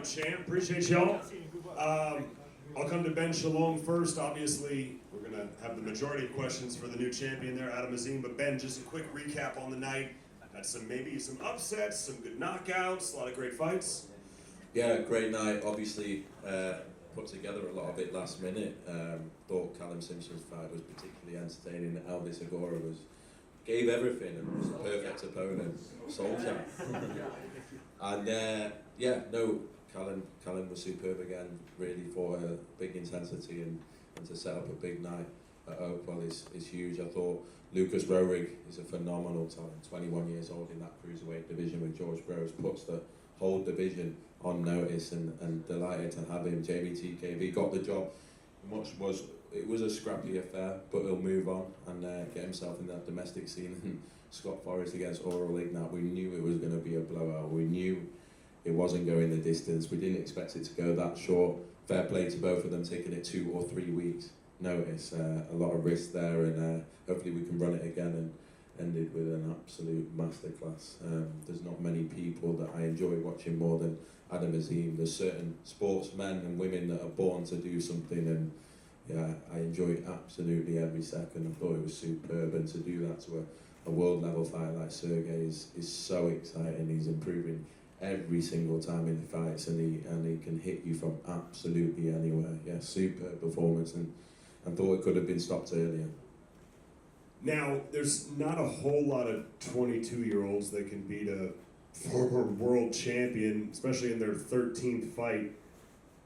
champ. Appreciate y'all. I'll come to Ben Shalom first. Obviously, we're going to have the majority of questions for the new champion there, Adam Azim. But Ben, just a quick recap on the night. Had maybe some upsets, some good knockouts, a lot of great fights. Yeah, great night. Obviously, put together a lot of it last minute. Thought Callum Simpson's fight was particularly entertaining. Aldis Agora gave everything and was a perfect opponent. Soldier. And Callum was superb again. Really for a big intensity and to set up a big night at Oakwell is huge. I thought Lucas Rohrig is a phenomenal talent. 21 years old in that cruiserweight division with George Groves, puts the whole division on notice, and delighted to have him. JBTKB got the job. It was a scrappy affair, but he'll move on and get himself in that domestic scene. And Scott Forrest against Oral Ignat, we knew it was going to be a blowout. We knew it wasn't going the distance. We didn't expect it to go that short. Fair play to both of them, taking it 2 or 3 weeks notice. A lot of risk there, and hopefully we can run it again and end it with an absolute masterclass. There's not many people that I enjoy watching more than Adam Azim. There's certain sportsmen and women that are born to do something, and yeah, I enjoy absolutely every second. I thought it was superb, and to do that to a world level fight like Sergey is so exciting. He's improving every single time in the fights, and he can hit you from absolutely anywhere. Yeah, superb performance, and thought it could have been stopped earlier. Now, there's not a whole lot of 22-year-olds that can beat a former world champion, especially in their 13th fight,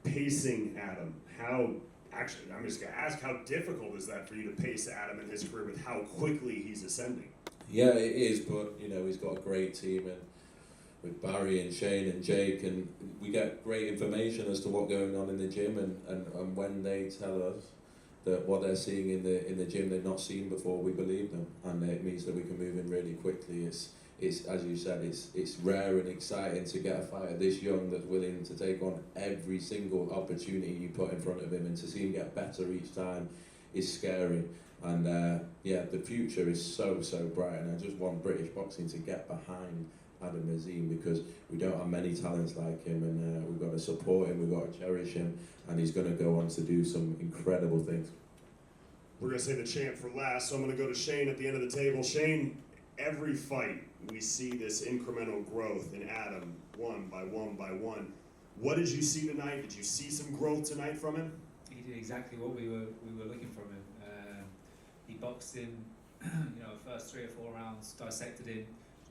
pacing Adam. I'm just going to ask, how difficult is that for you to pace Adam in his career with how quickly he's ascending? Yeah, it is, but he's got a great team, and with Barry and Shane and Jake, and we get great information as to what's going on in the gym, and when they tell us that what they're seeing in the gym they've not seen before, we believe them, and it means that we can move in really quickly. It's as you said, it's rare and exciting to get a fighter this young that's willing to take on every single opportunity you put in front of him, and to see him get better each time is scary. And the future is so bright, and I just want British boxing to get behind Adam Azim, because we don't have many talents like him, and we've got to support him, we've got to cherish him, and he's going to go on to do some incredible things. We're going to say the champ for last, so I'm going to go to Shane at the end of the table. Shane, every fight we see this incremental growth in Adam, one by one. What did you see tonight? Did you see some growth tonight from him? He did exactly what we were looking from him. He boxed him, first 3 or 4 rounds, dissected him,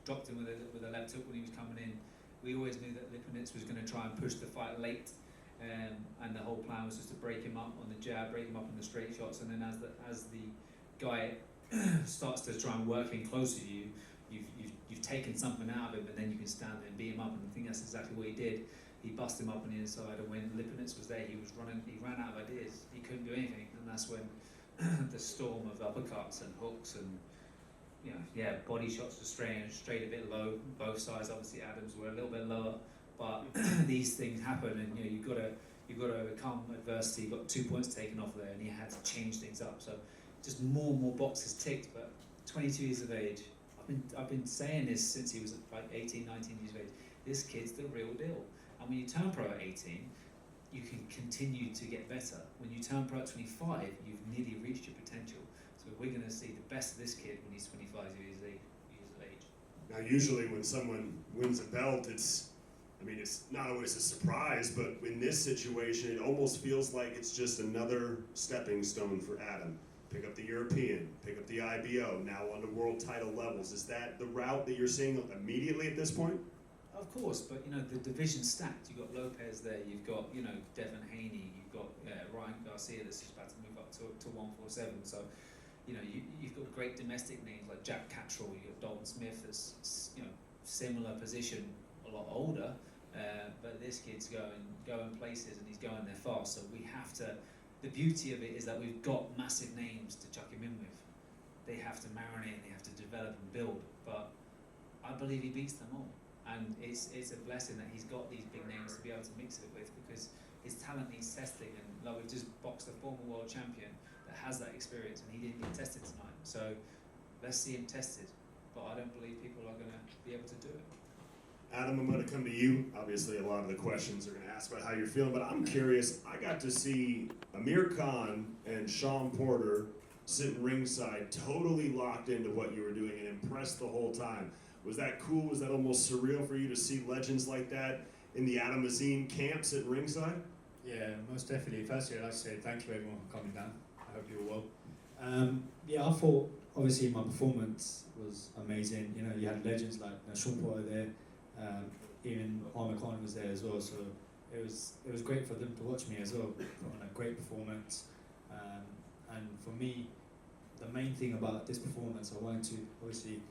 dropped him with a left hook when he was coming in. We always knew that Lipinets was going to try and push the fight late, and the whole plan was just to break him up on the jab, break him up on the straight shots, and then as the guy starts to try and work in close to you, you've taken something out of him, and then you can stand there and beat him up. And I think that's exactly what he did. He busted him up on the inside, and when Lipinets was there, he ran out of ideas. He couldn't do anything, and that's when the storm of uppercuts and hooks and body shots were straight a bit low. Both sides, obviously, Adams were a little bit lower, but these things happen, and you've got to overcome adversity. He got 2 points taken off there, and he had to change things up. So just more and more boxes ticked. But 22 years of age, I've been saying this since he was like 18, 19 years of age. This kid's the real deal. And when you turn pro at 18, you can continue to get better. When you turn pro at 25, you've nearly reached your potential. So we're going to see the best of this kid when he's 25 years of age. Now, usually when someone wins a belt, it's not always a surprise, but in this situation, it almost feels like it's just another stepping stone for Adam. Pick up the European, pick up the IBO, now on to world title levels. Is that the route that you're seeing immediately at this point? Of course, but the division's stacked. You've got Lopez there, you've got Devin Haney, you've got Ryan Garcia that's just about to move up to 147. So you've got great domestic names like Jack Cattrall, you've got Dalton Smith that's similar position, a lot older, but this kid's going places, and he's going there fast. So we have to. The beauty of it is that we've got massive names to chuck him in with. They have to marinate, they have to develop and build, but I believe he beats them all. And it's a blessing that he's got these big names to be able to mix it with, because his talent needs testing. And like, we've just boxed a former world champion that has that experience, and he didn't get tested tonight. So let's see him tested. But I don't believe people are going to be able to do it. Adam, I'm going to come to you. Obviously, a lot of the questions are going to ask about how you're feeling, but I'm curious. I got to see Amir Khan and Sean Porter sitting ringside, totally locked into what you were doing and impressed the whole time. Was that cool? Was that almost surreal for you to see legends like that in the Adam Azim camp sitting ringside? Yeah, most definitely. Firstly, I'd like to say thank you everyone for coming down. I hope you're well. Yeah, I thought obviously my performance was amazing. You know, you had legends like Sean Porter there, even Amir Khan was there as well. So it was great for them to watch me as well. Put on a great performance, and for me, the main thing about this performance, I wanted to obviously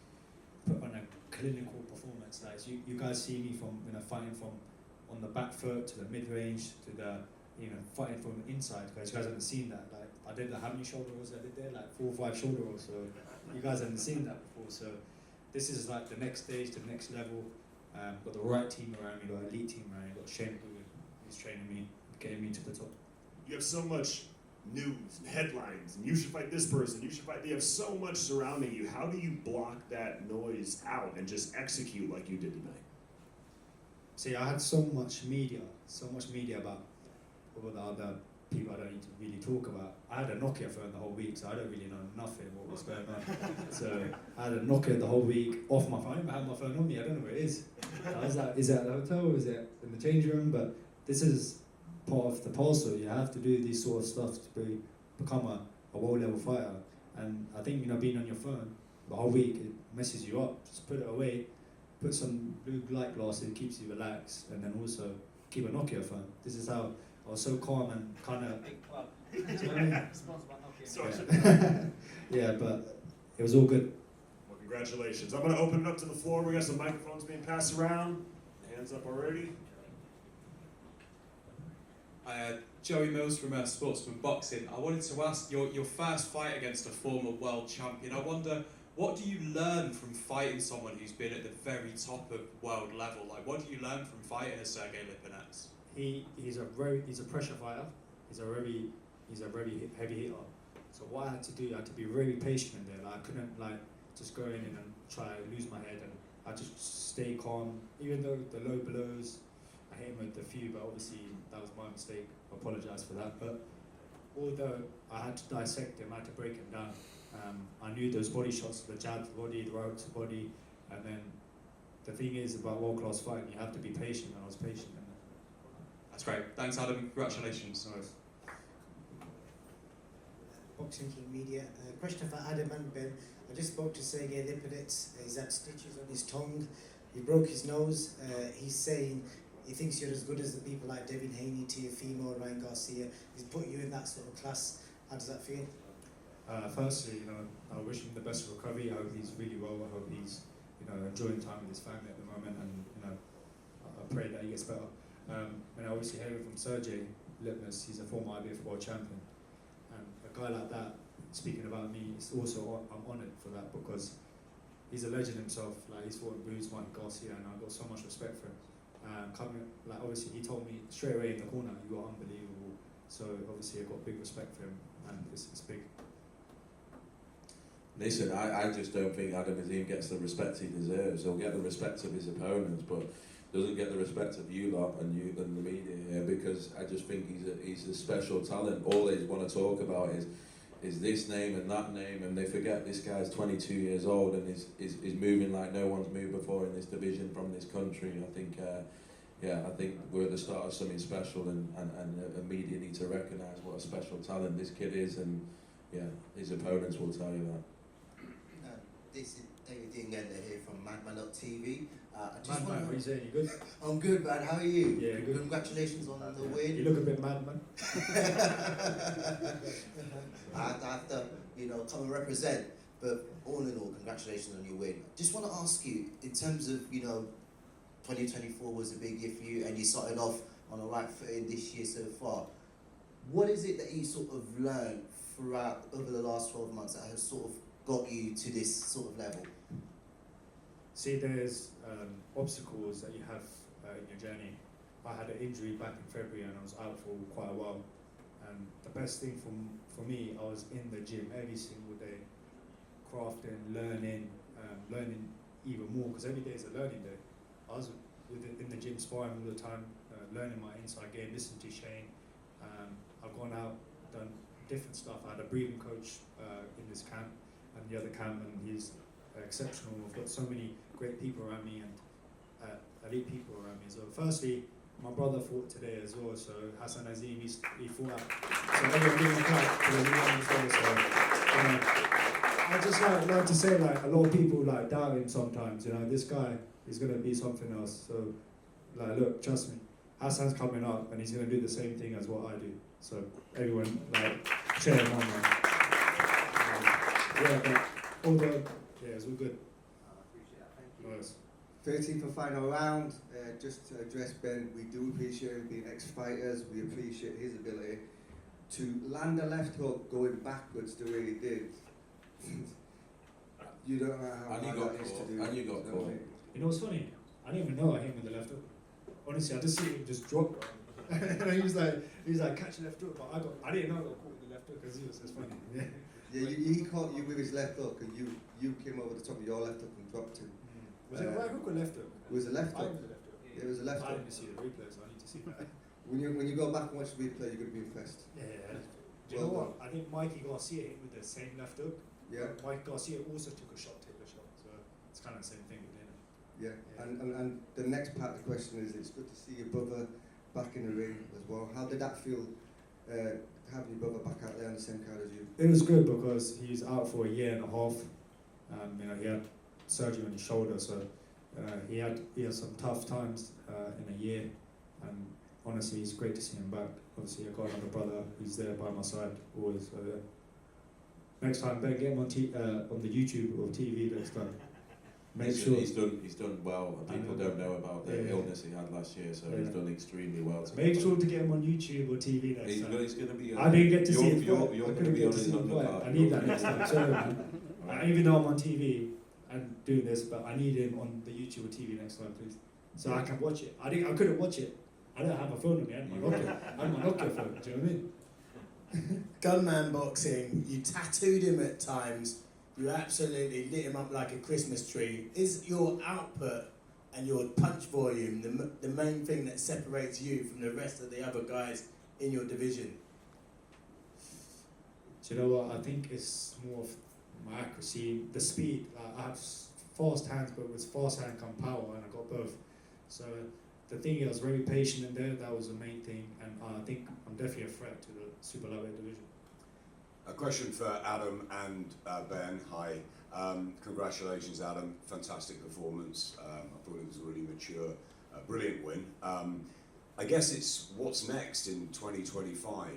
put on a clinical performance. Like you guys see me from fighting from on the back foot to the mid range to the fighting from the inside. Because you guys haven't seen that. Like I did how many shoulder rolls I did there? Like 4 or 5 shoulder rolls. So you guys haven't seen that before. So this is like the next stage, the next level. Got the right team around me, got an elite team around me, got Shane who's training me, getting me to the top. You have so much news and headlines, and you should fight this person, you should fight. You have so much surrounding you. How do you block that noise out and just execute like you did tonight? See, I had so much media about all the other people I don't need to really talk about. I had a Nokia phone the whole week, so I don't really know nothing what was going on. So I had a Nokia the whole week off my phone. I had my phone on me. I don't know where it is. I was like, is it at the hotel? Is it in the change room? But this is part of the parcel. You have to do this sort of stuff to become a world level fighter. And I think being on your phone the whole week, it messes you up. Just put it away. Put some blue light glasses. It keeps you relaxed, and then also keep a Nokia phone. This is how I was so calm and kind of. Yeah, but it was all good. Well, congratulations. I'm going to open it up to the floor. We got some microphones being passed around. Hands up already. Joey Mills from Sportsman Boxing. I wanted to ask your first fight against a former world champion. I wonder, what do you learn from fighting someone who's been at the very top of world level? Like, what do you learn from fighting a Sergey Lipinets? He's a pressure fighter. He's a very heavy hitter. So what I had to do, I had to be very patient in there. Like, I couldn't just go in and try to lose my head, and I just stay calm. Even though the low blows, I hit him with a few, but obviously that was my mistake. I apologise for that. But although I had to dissect him, I had to break him down. I knew those body shots, the jab to the body, the right to the body, and then the thing is about world class fighting, you have to be patient, and I was patient. That's great. Thanks, Adam. Congratulations. Nice. Boxing King Media. Question for Adam and Ben. I just spoke to Sergey Lipinets. He's had stitches on his tongue. He broke his nose. He's saying he thinks you're as good as the people like Devin Haney, Teofimo, Ryan Garcia. He's put you in that sort of class. How does that feel? Firstly, I wish him the best recovery. I hope he's really well. I hope he's, enjoying time with his family at the moment, and I pray that he gets better. And obviously hearing from Sergey Lipinets, he's a former IBF world champion, and a guy like that speaking about me, it's also I'm honoured for that, because he's a legend himself. Like, he's fought Bruce, Mike Garcia, and I've got so much respect for him. Obviously he told me straight away in the corner, you are unbelievable. So obviously I've got big respect for him, and it's big. Listen, I just don't think Adam Azim gets the respect he deserves. He'll get the respect of his opponents, but doesn't get the respect of you lot and the media here, because I just think he's a special talent. All they want to talk about is this name and that name, and they forget this guy's 22 years old and is moving like no one's moved before in this division from this country. I think I think we're at the start of something special, and the media need to recognise what a special talent this kid is, and his opponents will tell you that. This is David Dingender here from Madman.tv. How are you saying? You good? I'm good, man. How are you? Yeah, good. Congratulations on the win. You look a bit mad, man. I have to, come and represent. But all in all, congratulations on your win. Just want to ask you, in terms of, 2024 was a big year for you, and you started off on the right footing this year so far. What is it that you sort of learned throughout over the last 12 months that has sort of got you to this sort of level? See, there's obstacles that you have in your journey. I had an injury back in February, and I was out for quite a while. And the best thing for me, I was in the gym every single day, crafting, learning even more, because every day is a learning day. I was in the gym sparring all the time, learning my inside game, listening to Shane. I've gone out, done different stuff. I had a breathing coach in this camp and the other camp, and he's exceptional. I've got so many great people around me and elite people around me. So firstly, my brother fought today as well, so Adam Azim, he fought out. So everyone give him a clap because he won as well. So, I just like to say, like, a lot of people like doubt him sometimes. This guy is gonna be something else. So, like, look, trust me, Hassan's coming up and he's gonna do the same thing as what I do. So everyone, like, cheer him on, man. But although, it's all good. I appreciate that, thank you. Nice. 13th and final round, just to address Ben, we do appreciate him being ex-fighters, we appreciate his ability to land a left hook going backwards the way he did. You don't know how And you hard got that is to caught, do. and you got caught. You know what's funny? I didn't even know I hit him with the left hook. Honestly, I just see him just drop. And he was like catch left hook, but I didn't know I got caught with the left hook because he was just funny. Yeah. Yeah, he caught you with his left hook and you came over the top of your left hook and dropped him. Was it a right hook or left hook? It was a left I hook. was a left hook. It was a left I hook. didn't see the replay, so I need to see that. When you go back and watch the replay, you're going to be impressed. Yeah. Do you know what? I think Mikey Garcia hit with the same left hook. Yeah. Mike Garcia also took a shot, take a shot. So it's kind of the same thing with him. Yeah, and the next part of the question is, it's good to see your brother back in the ring as well. How did that feel, having your brother back out there on the same card as you? It was good because he was out for a year and a half. He had surgery on his shoulder, so he had some tough times in a year. And honestly, it's great to see him back. Obviously, I got another brother who's there by my side always. So yeah. Next time, Ben, get him on the YouTube or TV next time. Make sure He's done well. People don't know about the illness he had last year, so he's done extremely well. Make sure to get him on YouTube or TV next time. He's going to be. I didn't get to see his You're fight. going I to couldn't be get on to his see him fight. undercard. I need that next time. So, even though I'm on TV and doing this, but I need him on the YouTube or TV next time, please, so I can watch it. I couldn't watch it. I don't have a phone on me. I had my Nokia phone. Do you know what I mean? Gunman boxing, you tattooed him at times, you absolutely lit him up like a Christmas tree. Is your output and your punch volume the main thing that separates you from the rest of the other guys in your division? Do you know what? I think it's more of my accuracy, the speed. I have fast hands, but with fast hand come power, and I got both. So the thing is, I was very patient in there. That was the main thing, and I think I'm definitely a threat to the super lightweight division. A question for Adam and Ben. Hi. Congratulations, Adam. Fantastic performance. I thought it was a really mature, brilliant win. I guess it's what's next in 2025.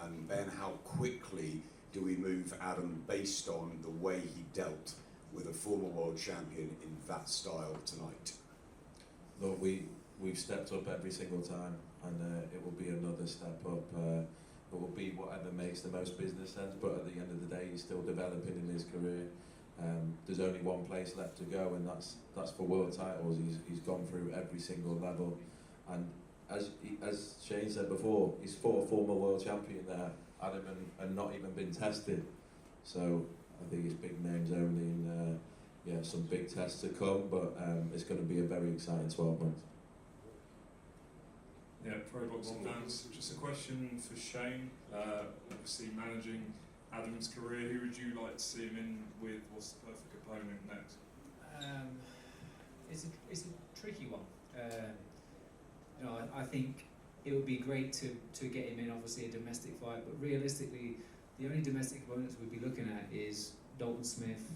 And Ben, how quickly do we move Adam based on the way he dealt with a former world champion in that style tonight? Look, we've stepped up every single time, and it will be another step up. It will be whatever makes the most business sense, but at the end of the day, he's still developing in his career. There's only one place left to go, and that's for world titles. He's gone through every single level, and as Shane said before, he's fought a former world champion there, Adam, and not even been tested. So I think it's big names only, and some big tests to come, but it's going to be a very exciting 12 months. Yeah, Pro Boxing fans, just a question for Shane. Obviously managing Adam's career, who would you like to see him in with? What's the perfect opponent next? It's a tricky one. I think it would be great to get him in, obviously, a domestic fight, but realistically, the only domestic opponents we'd be looking at is Dalton Smith,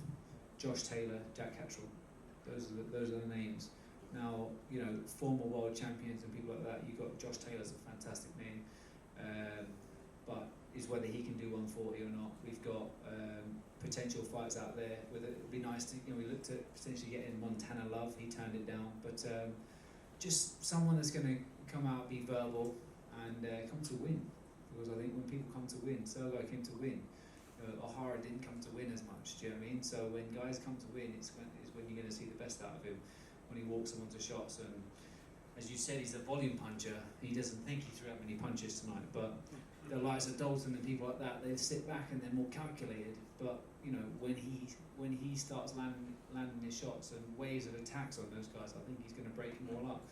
Josh Taylor, Jack Cattrall. Those are the names. Now, former world champions and people like that, you've got Josh Taylor's a fantastic name, but is whether he can do 140 or not. We've got potential fights out there. Whether it'd be nice to, we looked at potentially getting Montana Love, he turned it down, but just someone that's going to come out, be verbal, and come to win. Because I think when people come to win, Sergei came to win. O'Hara didn't come to win as much. Do you know what I mean? So when guys come to win, it's when you're going to see the best out of him. When he walks them onto shots, and as you said, he's a volume puncher. He doesn't think he threw out many punches tonight, but the likes of Dalton and people like that, they sit back and they're more calculated. But you know, when he starts landing his shots and waves of attacks on those guys, I think he's going to break them all up.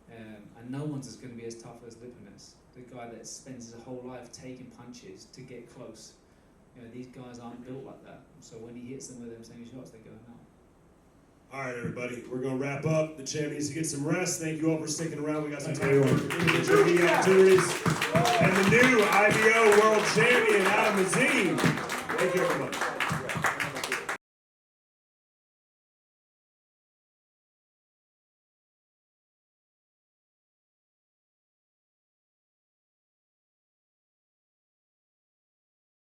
And no one's is going to be as tough as Lipinus, the guy that spends his whole life taking punches to get close. You know, these guys aren't built like that. So when he hits them with them same shots, they go out. All right, everybody, we're going to wrap up. The champ needs to get some rest. Thank you all for sticking around. We got some time for individual media opportunities. And the new IBO world champion, Adam Azim. Thank you, everybody.